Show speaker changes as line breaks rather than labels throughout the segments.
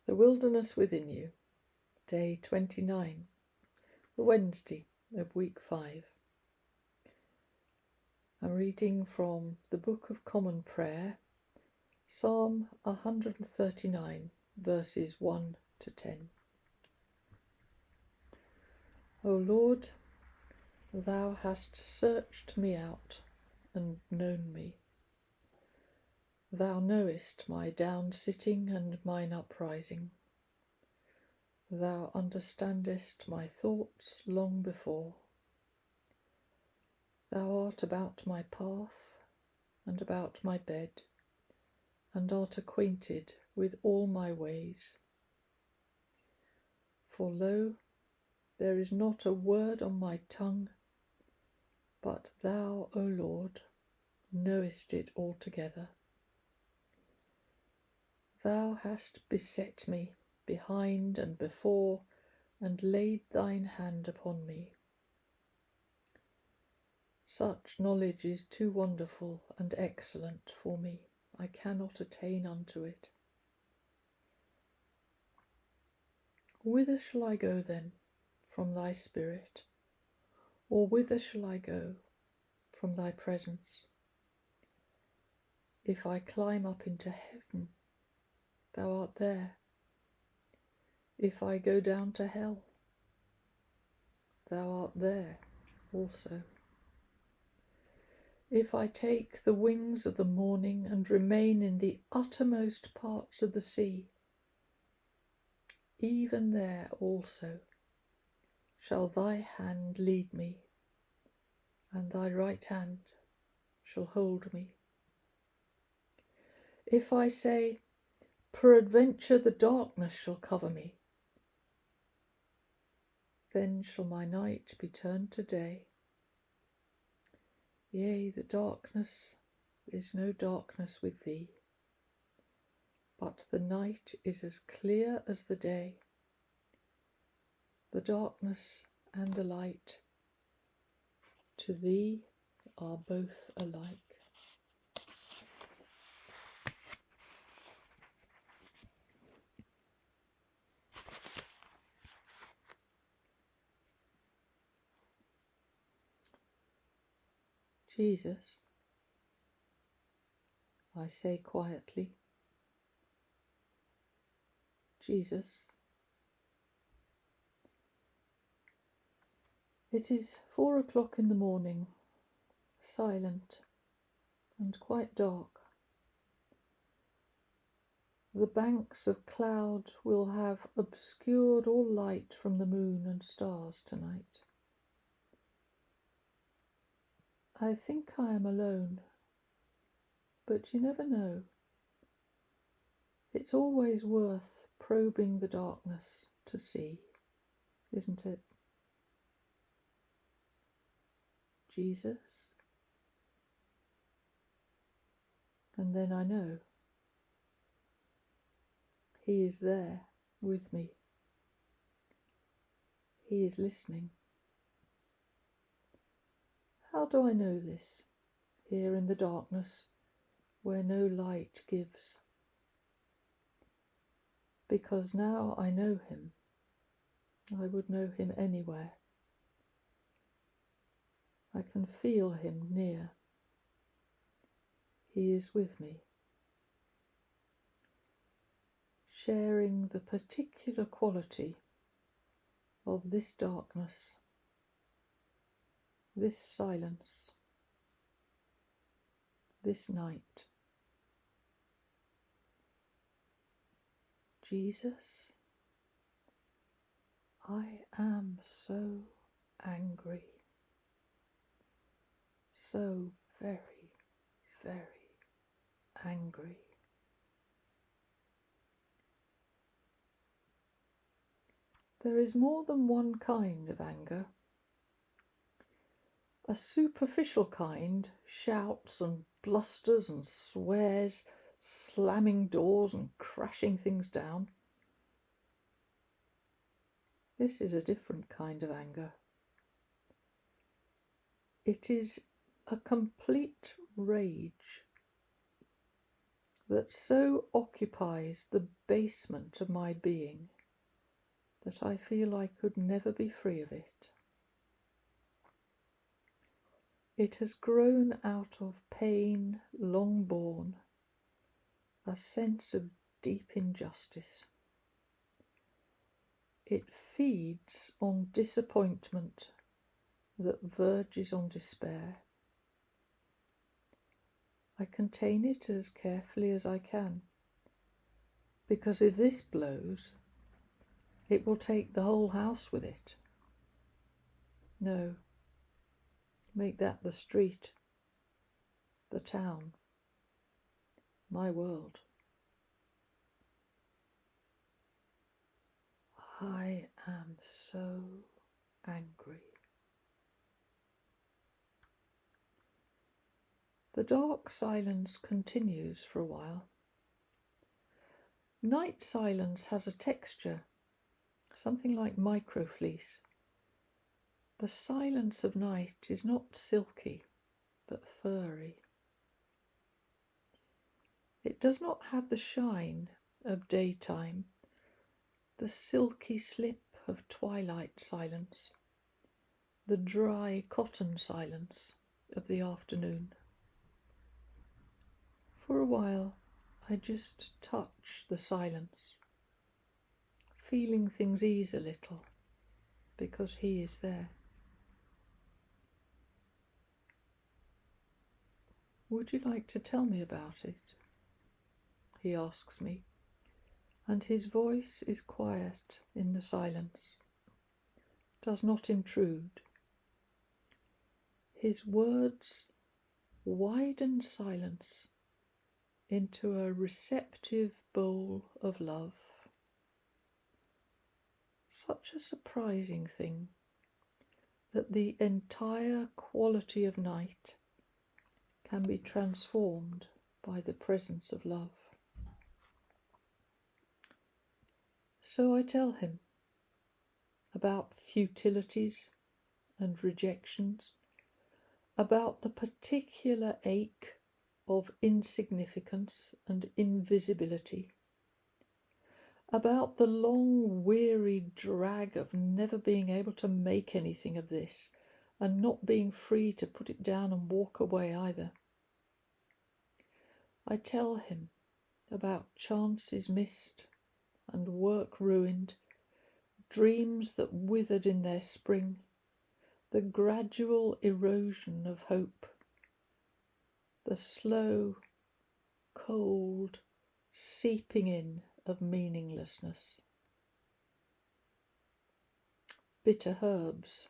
The Wilderness Within You, Day 29, the Wednesday of Week 5. I'm reading from the Book of Common Prayer, Psalm 139, verses 1 to 10. O Lord, Thou hast searched me out and known me. Thou knowest my down-sitting and mine uprising. Thou understandest my thoughts long before. Thou art about my path and about my bed, and art acquainted with all my ways. For lo, there is not a word on my tongue, but Thou, O Lord, knowest it altogether. Thou hast beset me behind and before, and laid thine hand upon me. Such knowledge is too wonderful and excellent for me. I cannot attain unto it. Whither shall I go then from thy spirit? Or whither shall I go from thy presence? If I climb up into heaven, thou art there. If I go down to hell, thou art there also. If I take the wings of the morning and remain in the uttermost parts of the sea, even there also shall thy hand lead me, and thy right hand shall hold me. If I say, peradventure the darkness shall cover me, then shall my night be turned to day. Yea, the darkness is no darkness with thee, but the night is as clear as the day. The darkness and the light to thee are both alike. Jesus, I say quietly, Jesus, it is 4 o'clock in the morning, silent and quite dark. The banks of cloud will have obscured all light from the moon and stars tonight. I think I am alone, but you never know. It's always worth probing the darkness to see, isn't it? Jesus? And then I know He is there with me. He is listening. How do I know this, here in the darkness, where no light gives? Because now I know Him. I would know Him anywhere. I can feel Him near. He is with me, sharing the particular quality of this darkness, this silence, this night. Jesus, I am so angry, so very, very angry. There is more than one kind of anger. A superficial kind shouts and blusters and swears, slamming doors and crashing things down. This is a different kind of anger. It is a complete rage. that so occupies the basement of my being that I feel I could never be free of it. It has grown out of pain long borne, a sense of deep injustice. It feeds on disappointment that verges on despair. I contain it as carefully as I can, because if this blows, it will take the whole house with it. No, make that the street, the town, my world. I am so angry. The dark silence continues for a while. Night silence has a texture, something like microfleece. The silence of night is not silky, but furry. It does not have the shine of daytime, the silky slip of twilight silence, the dry cotton silence of the afternoon. For a while, I just touch the silence, feeling things ease a little, because he is there. Would you like to tell me about it? He asks me, and his voice is quiet in the silence, does not intrude. His words widen silence into a receptive bowl of love. Such a surprising thing that the entire quality of night can be transformed by the presence of love. So I tell him about futilities and rejections, about the particular ache of insignificance and invisibility, about the long weary drag of never being able to make anything of this, and not being free to put it down and walk away either. I tell him about chances missed and work ruined, dreams that withered in their spring, the gradual erosion of hope, the slow, cold seeping in of meaninglessness. Bitter herbs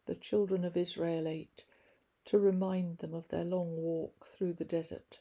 the children of Israel ate to remind them of their long walk through the desert,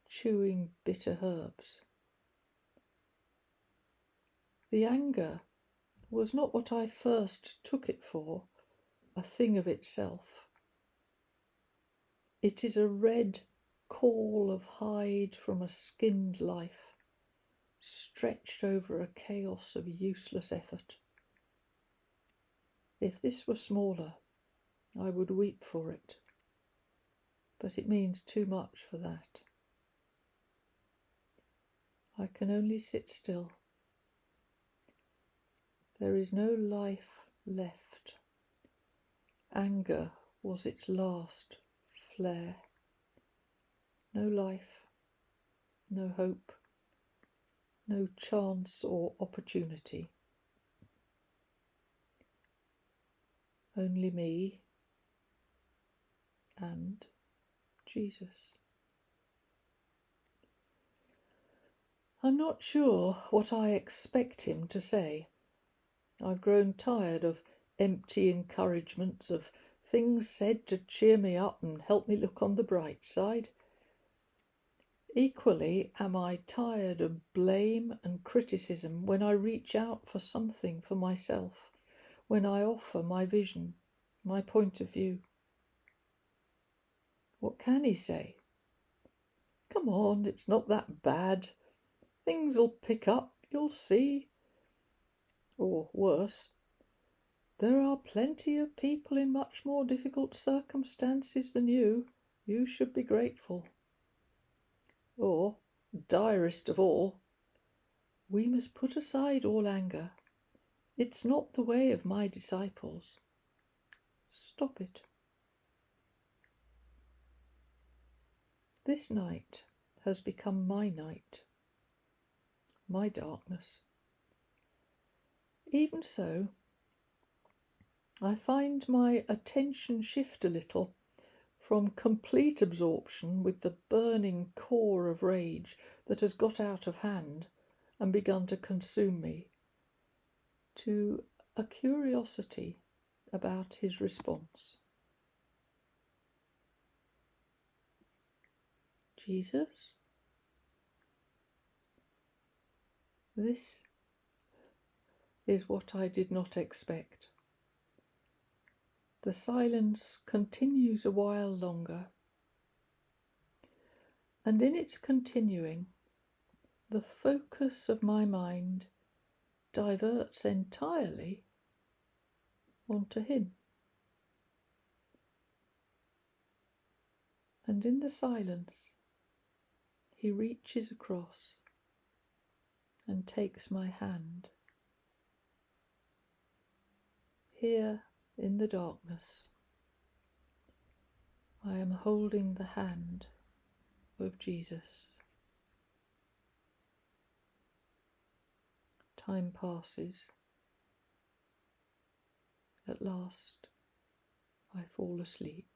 chewing bitter herbs. The anger was not what I first took it for, a thing of itself. It is a red caul of hide from a skinned life, stretched over a chaos of useless effort. If this were smaller, I would weep for it, but it means too much for that. I can only sit still. There is no life left. Anger was its last flare. No life, no hope, no chance or opportunity. Only me and Jesus. I'm not sure what I expect him to say. I've grown tired of empty encouragements, of things said to cheer me up and help me look on the bright side. Equally am I tired of blame and criticism when I reach out for something for myself, when I offer my vision, my point of view. What can he say? Come on, it's not that bad. Things'll pick up, you'll see. Or worse, there are plenty of people in much more difficult circumstances than you. You should be grateful. Or, direst of all, we must put aside all anger. It's not the way of my disciples. Stop it. This night has become my night, my darkness. Even so, I find my attention shift a little from complete absorption with the burning core of rage that has got out of hand and begun to consume me, to a curiosity about his response. Jesus? This is what I did not expect. The silence continues a while longer, and in its continuing, the focus of my mind diverts entirely onto him. And in the silence, he reaches across and takes my hand. Here in the darkness, I am holding the hand of Jesus. Time passes. At last, I fall asleep.